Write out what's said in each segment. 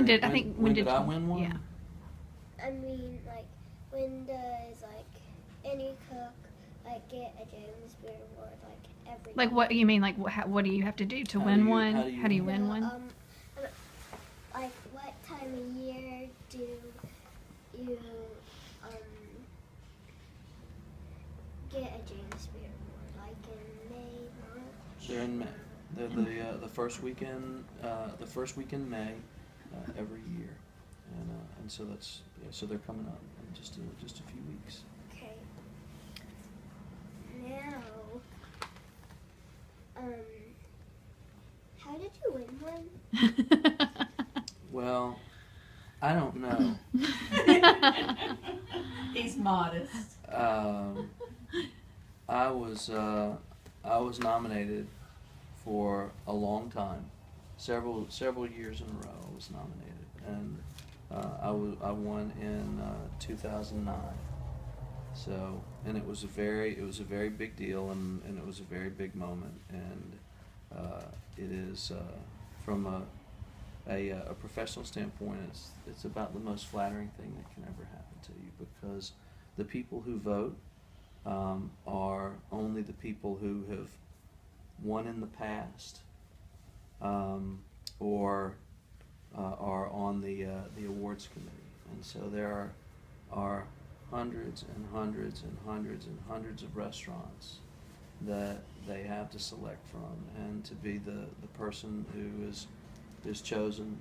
when did I win one? Yeah. I mean, like, when does, like, any cook, like, get a James Beard Award, like, every Like, year? what you mean? Like, what do you have to do to How win do you- one? how do you How do you win? win No, one? like, what time of year do you, get a James Beard Award? Like, in May, March? They're in May. They're the first weekend in May every year, and so that's so they're coming up in just a few weeks. Okay. Now, how did you win one? Well, I don't know. He's modest. I was nominated for a long time, several years in a row. I was nominated, and I won in 2009. So, and it was a very big deal, and it was a very big moment, and it is from a professional standpoint, it's about the most flattering thing that can ever happen to you, because the people who vote are only the people who have won in the past, or are on the awards committee, and so there are hundreds and hundreds and hundreds and hundreds of restaurants that they have to select from, and to be the person who is chosen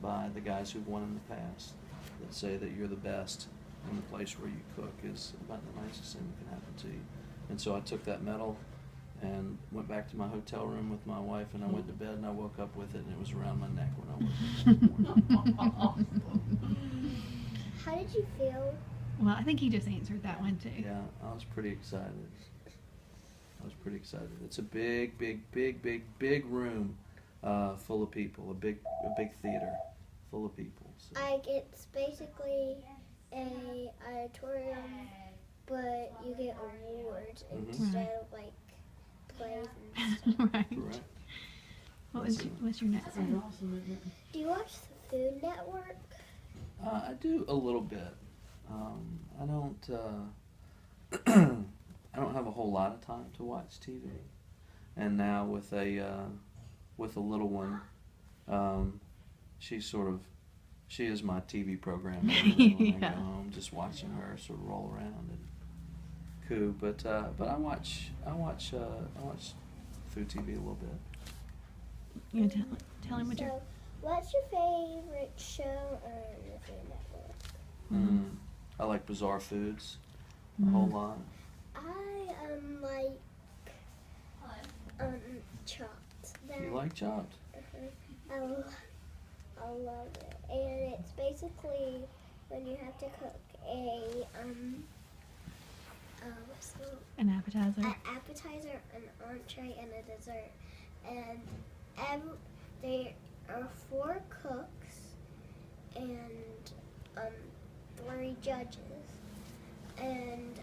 by the guys who've won in the past, that say that you're the best in the place where you cook, is about the nicest thing that can happen to you. And so I took that medal and went back to my hotel room with my wife, and I went to bed, and I woke up with it, and it was around my neck when I woke up that morning. How did you feel? Well, I think he just answered that one too. Yeah, I was pretty excited. It's a big room full of people, a big theater full of people. So. Like, it's basically a auditorium, but you get awards instead of, like, plays and stuff. Right. Correct. What's your next one? Do you watch the Food Network? I do a little bit. I don't. I don't have a whole lot of time to watch TV, and now with a little one, she is my TV program. When I go home, just watching her sort of roll around and coo. But I watch food TV a little bit. You want to tell him what your So, what's your favorite show on the Food Network? I like Bizarre Foods a whole lot. I like Chopped. You like Chopped? I love it, and it's basically when you have to cook an appetizer? an appetizer, an entree, and a dessert, and there are 4 cooks and 3 judges, and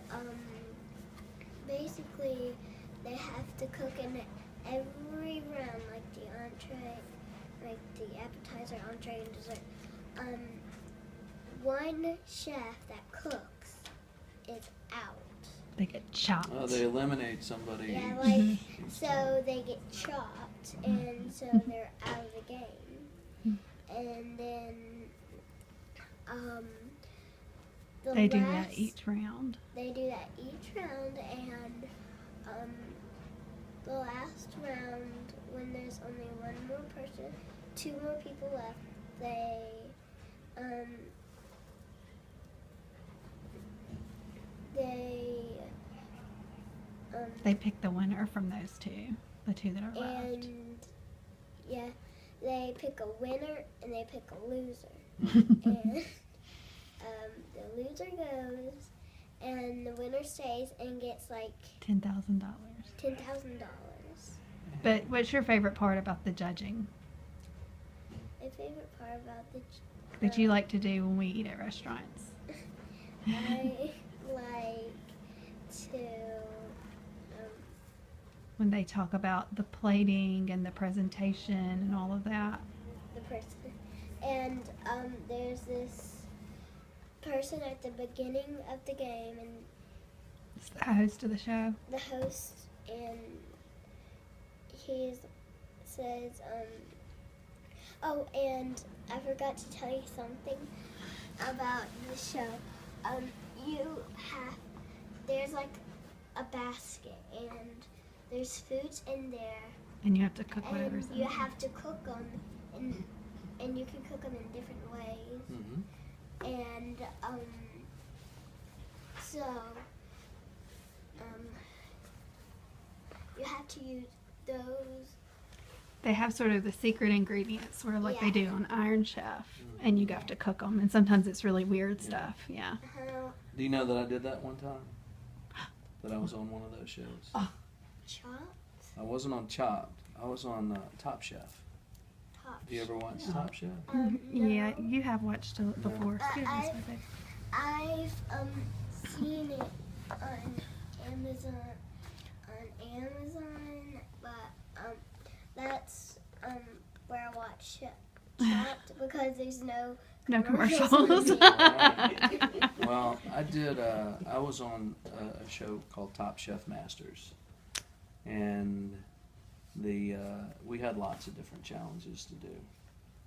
basically they have to cook in every round, like the entree, like the appetizer, entree, and dessert. One chef that cooks is out. They get chopped. Oh, they eliminate somebody. Yeah, like, so they get chopped, and so they're out of the game. And then, They do that each round. They do that each round, and, the last round, when there's only 1 more person, 2 more people left, They pick the winner from those two, the 2 that are left. and, yeah, they pick a winner and they pick a loser. And the loser goes, and the winner stays and gets like $10,000. $10,000. But what's your favorite part about the judging My favorite part about the that you like to do when we eat at restaurants? I like to When they talk about the plating and the presentation and all of that. the person, and there's this person at the beginning of the game, and It's the host of the show. the host, and he says, oh, and I forgot to tell you something about the show. There's like a basket, and there's foods in there, And you have to cook whatever's and in you it. have to cook them, and you can cook them in different ways. Mm-hmm. And so you have to use those. They have sort of the secret ingredients, sort of like they Yeah. do on Iron Chef, and you have to cook them. And sometimes it's really weird Yeah. stuff. Yeah. Do you know that I did that one time? That I was on one of those shows. Oh. Chopped. I wasn't on Chopped. I was on Top Chef. Top. Do you ever watch Oh. Top Chef? Yeah, No. you have watched it before. Excuse me, I- sweet baby. I've seen it on Amazon. But that's where I watch Chopped because there's no No commercials. commercials. Well, I did. I was on a show called Top Chef Masters, and we had lots of different challenges to do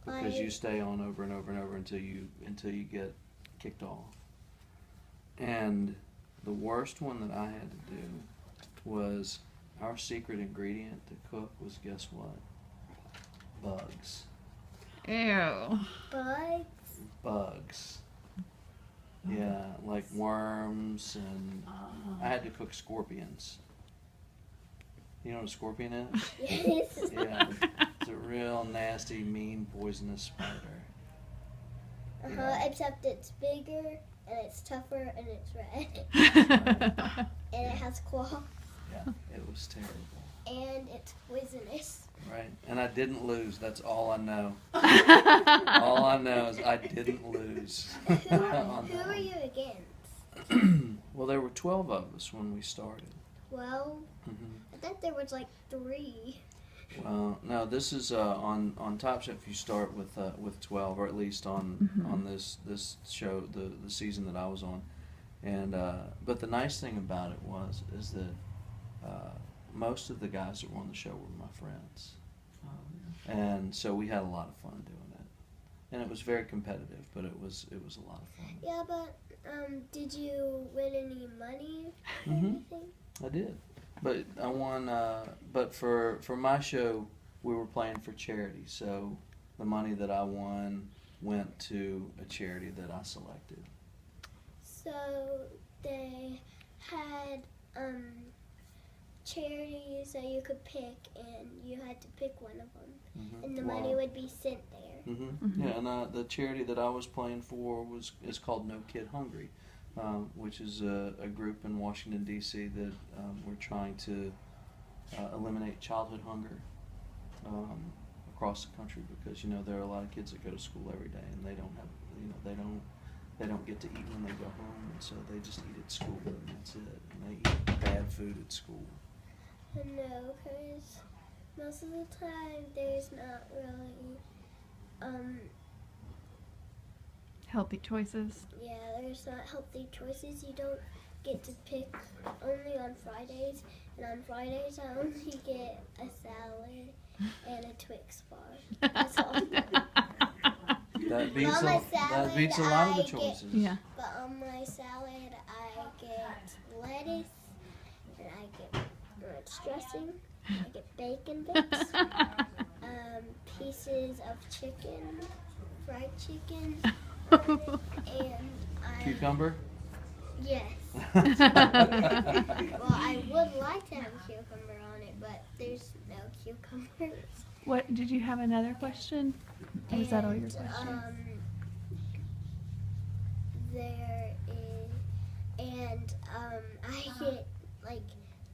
because you stay on over and over and over until you get kicked off. And the worst one that I had to do was our secret ingredient to cook was, guess what? Bugs. Ew. Bugs. Bugs. Yeah, like worms, and I had to cook scorpions. You know what a scorpion is? Yes. Yeah, it's a real nasty, mean, poisonous spider. Yeah. Except it's bigger and it's tougher and it's red and it has claws Yeah, it was terrible. and it's poisonous. Right, and I didn't lose. That's all I know. All I know is I didn't lose. Who on who that are one. you against? Well, there were 12 of us when we started. Well, hmm I think there was like 3. Well, no, this is on Top Chef. You start with 12, or at least on this show, the season that I was on, and but the nice thing about it is that most of the guys that were on the show were my friends, and so we had a lot of fun doing it, and it was very competitive, but it was a lot of fun. Yeah, but did you win any money or Mhm. anything? I did, but I won. But for my show, we were playing for charity, so the money that I won went to a charity that I selected. So they had charities that you could pick, and you had to pick one of them, Mm-hmm. and the money would be sent there. Mm-hmm. Yeah, and the charity that I was playing for is called No Kid Hungry, which is a group in Washington D.C. that we're trying to eliminate childhood hunger across the country, because there are a lot of kids that go to school every day and they don't have they don't get to eat when they go home, and so they just eat at school and that's it, and they eat bad food at school. No, because most of the time there's not really, Healthy choices. there's not healthy choices. You don't get to pick only on Fridays, and on Fridays I only get a salad and a Twix bar. That's all. That beats On my that beats a lot of the salad, I choices. Yeah. But on my salad I get lettuce, and I get ranch dressing, I get bacon bits, pieces of chicken, fried chicken, and Cucumber? yes. Well, I would like to have a cucumber on it, but there's no cucumbers. What did you have another question? Or was that all your And, questions? There is, and I get like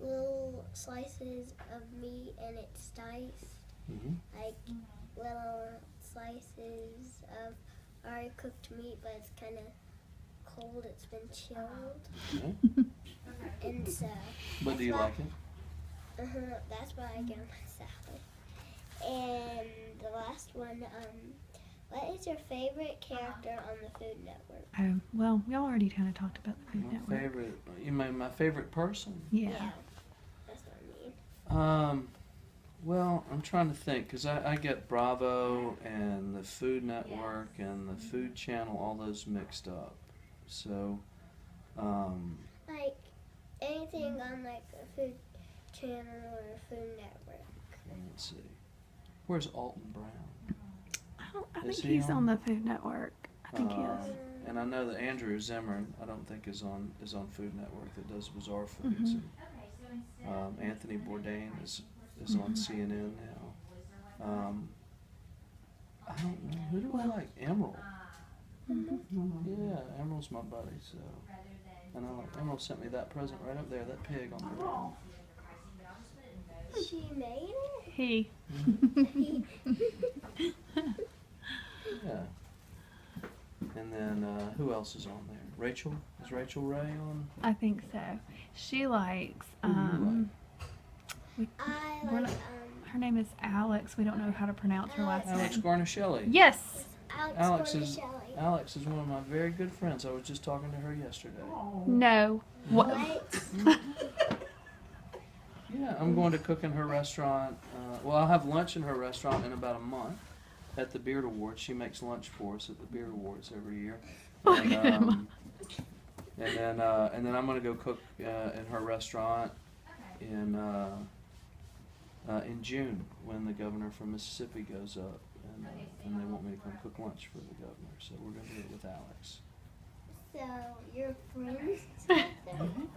little slices of meat, and it's diced, Mm-hmm. like little slices of already cooked meat, but it's kind of cold. It's been chilled, Okay. and so. But do you like it? That's why I get on my salad. And the last one, What is your favorite character on the Food Network? Oh, well, we already kind of talked about the Food My Network. favorite. You mean my favorite person? Yeah. That's what I mean. Well, I'm trying to think because I get Bravo and the Food Network and the Food Channel, all those mixed up. So, Like anything on like a Food Channel or a Food Network. let's see. Where's Alton Brown? I Is think he he's on the Food Network. I think he is. And I know that Andrew Zimmern, I don't think is on Food Network. That does Bizarre Foods. And, Anthony Bourdain is on CNN now. I don't know, who do I like? Emerald. Yeah, Emerald's my buddy. So, and Emerald sent me that present right up there. That pig on the wall. She made He. it. Yeah. And then who else is on there? Rachel? Is Rachel Ray on? I think so. She likes, Who do you I We're like not- her name is Alex. We don't know how to pronounce her last Alex name. Garnishelli. Yes. Alex Garnishelli. Alex is one of my very good friends. I was just talking to her yesterday. No. What? What? Yeah, I'm going to cook in her restaurant. Well, I'll have lunch in her restaurant in about a month at the Beard Awards. She makes lunch for us at the Beard Awards every year. And, and then I'm going to go cook in her restaurant in June when the governor from Mississippi goes up, and they want me to come cook lunch for the governor. So we're going to do it with Alex. So you're friends with them?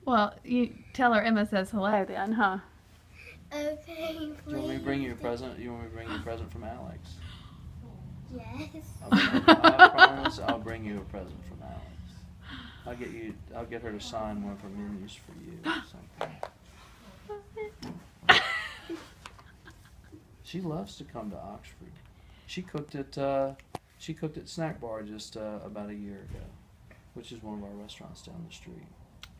Well, you tell her Emma says hello then, huh? Okay, Do you want me to bring you a present? You want me to bring you a present from Alex? Yes. I promise I'll bring you a present from Alex. I'll get her to sign one of her menus for you or something. She loves to come to Oxford. She cooked at Snack Bar just about a year ago, which is one of our restaurants down the street.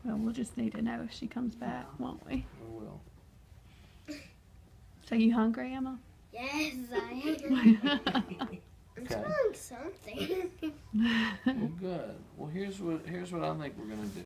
Well, we'll just need to know if she comes back, won't we? We will. So you hungry, Emma? Yes, I am. I'm Okay. smelling something. Well, good. Well, here's what I think we're gonna do.